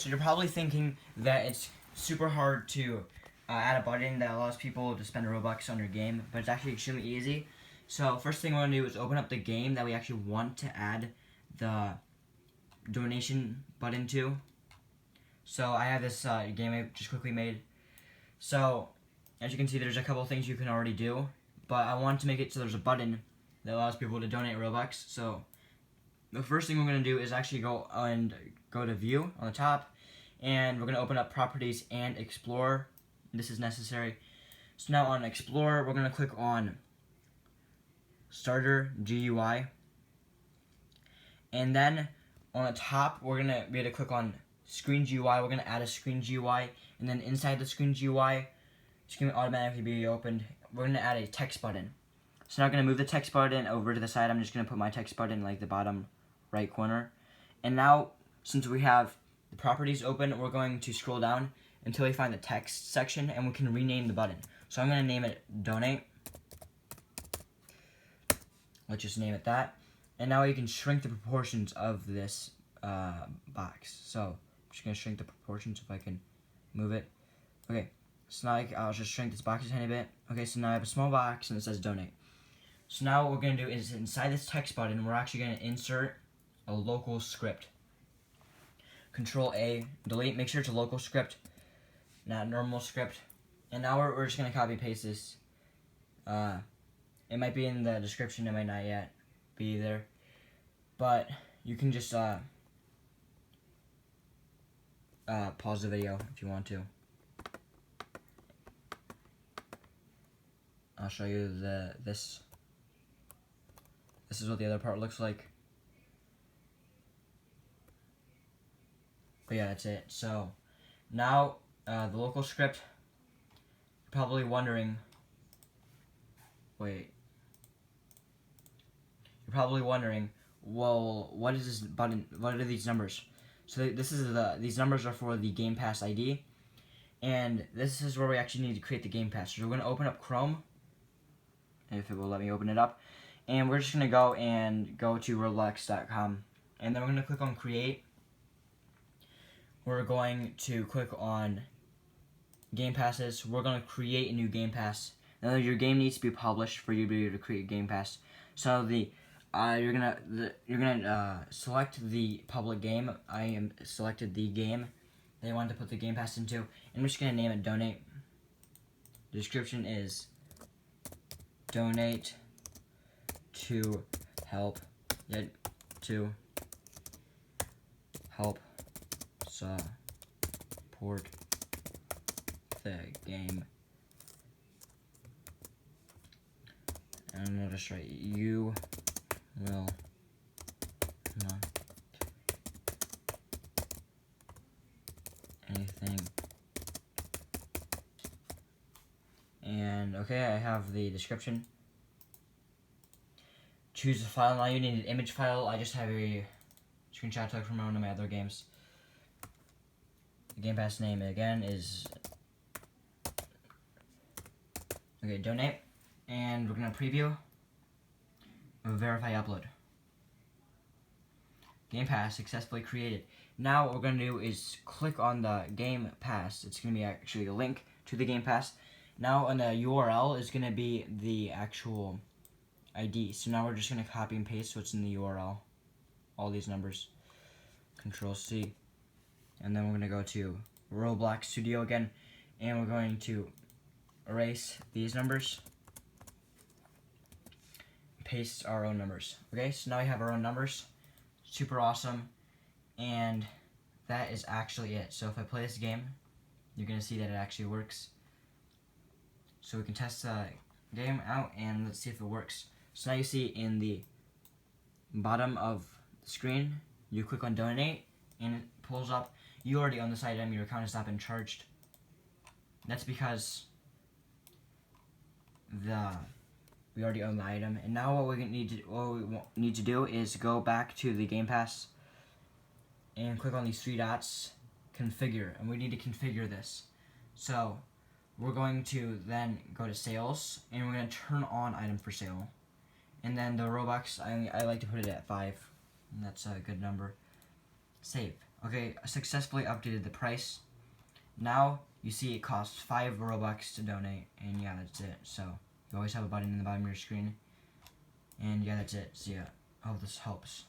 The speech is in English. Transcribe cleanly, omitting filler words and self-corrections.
So you're probably thinking that it's super hard to add a button that allows people to spend Robux on your game, but it's actually extremely easy. So first thing I want to do is open up the game that we actually want to add the donation button to. So I have this game I just quickly made. So as you can see, there's a couple things you can already do, but I want to make it so there's a button that allows people to donate Robux. So the first thing we're going to do is actually go to View on the top, and we're going to open up Properties and Explore. This is necessary. So now on Explore, we're going to click on Starter GUI, and then on the top, we're going to be able to click on Screen GUI. We're going to add a Screen GUI, and then inside the Screen GUI, it's going to automatically be opened. We're going to add a text button. So now I'm going to move the text button over to the side. I'm just going to put my text button like the bottom right corner. And now, since we have the properties open, we're going to scroll down until we find the text section, and we can rename the button. So I'm going to name it Donate. Let's just name it that. And now you can shrink the proportions of this box. So I'm just going to shrink the proportions if I can move it. Okay, so now I'll just shrink this box a tiny bit. Okay, so now I have a small box and it says Donate. So now what we're going to do is inside this text button, we're actually going to insert a local script. Control A, delete, make sure it's a local script, not a normal script. And now we're just going to copy paste this. It might be in the description, it might not yet be there. But you can just pause the video if you want to. I'll show you this. This is what the other part looks like. But yeah, that's it. So now the local script, you're probably wondering, well, what is this button, what are these numbers? So this is these numbers are for the Game Pass ID, and this is where we actually need to create the Game Pass. So we're going to open up Chrome, if it will let me open it up, and we're just going to go to Roblox.com, and then we're going to click on Create. We're going to click on Game Passes. We're going to create a new Game Pass. Now your game needs to be published for you to be able to create a Game Pass. So you're gonna select the public game. I am selected the game that I want to put the Game Pass into. I'm just gonna name it Donate. The description is donate to help support the game. And I'll just write, you will not anything. And okay, I have the description. Choose a file. Now you need an image file. I just have a screenshot took from one of my other games. The Game Pass name again is Donate, and we're gonna preview. Verify upload. Game Pass successfully created. Now what we're gonna do is click on the Game Pass. It's gonna be actually a link to the Game Pass. Now on the URL is gonna be the actual ID. So now we're just gonna copy and paste what's in the URL. All these numbers. Control C. And then we're going to go to Roblox Studio again, and we're going to erase these numbers, paste our own numbers. Okay, so now we have our own numbers. Super awesome, and that is actually it. So if I play this game, you're going to see that it actually works. So we can test the game out, and let's see if it works. So now you see in the bottom of the screen, you click on Donate, and it pulls up, you already own this item, your account has not been charged. That's because we already own the item. And now what we need to do is go back to the Game Pass and click on these three dots, configure, and we need to configure this. So we're going to then go to sales, and we're going to turn on item for sale. And then the Robux, I like to put it at 5. And that's a good number. Save. Okay, I successfully updated the price. Now you see it costs 5 Robux to donate, and yeah, that's it. So you always have a button in the bottom of your screen, and yeah, that's it. So yeah, I hope this helps.